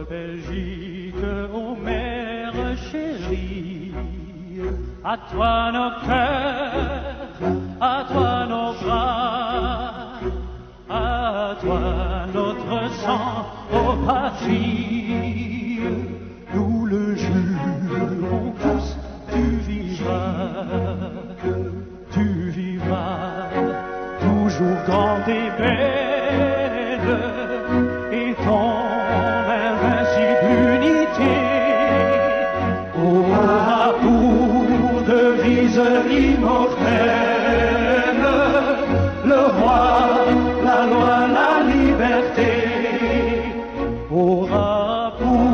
Belgique, ô mère chérie, à toi nos cœurs, à toi nos bras, à toi notre sang, ô patrie. Nous le jurons tous, tu vivras, toujours grande et belle, et ton invincible unité aura pour devise immortelle le roi, la loi, la liberté. Aura pour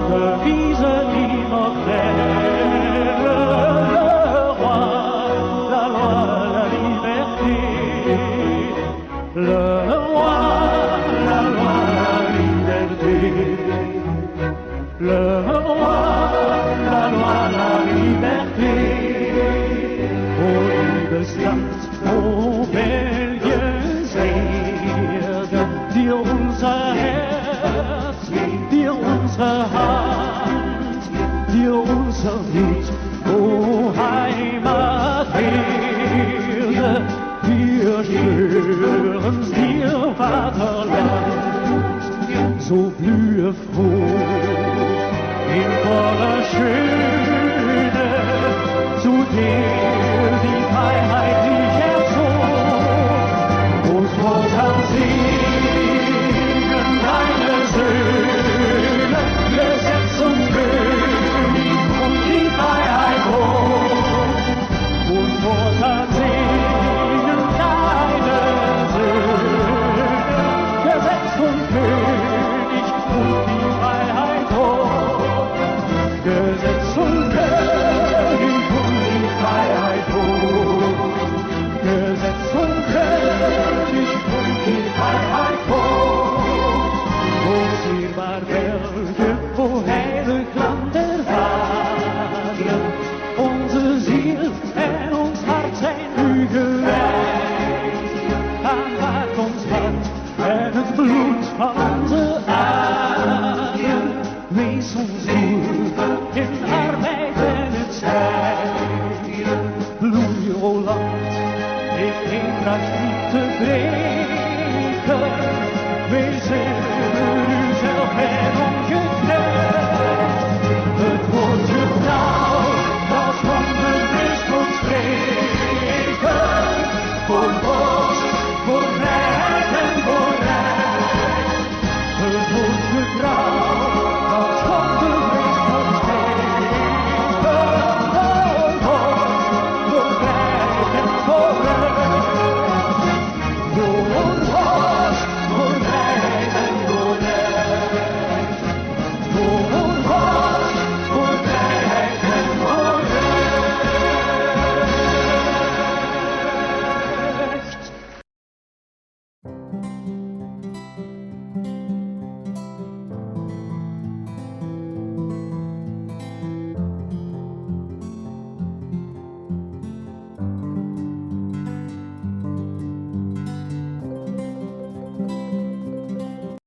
devise immortelle le roi, la loi, la liberté. Le roi, la loi, la liberté. Le roi, la loi, la liberté. O liebes Land, o Belgiens Erde, dir unser Herz, dir unsere Hand, dir unser Lied, o Heimaterde. Wir schwören's dir, Vaterland, so blühe froh in voller Schöne, zu dir die Freiheit dich erzog. Uns Mutter singen deine Söhne, Gesetz und König und die Freiheit hoch. Uns Mutter singen deine Söhne, Gesetz und König und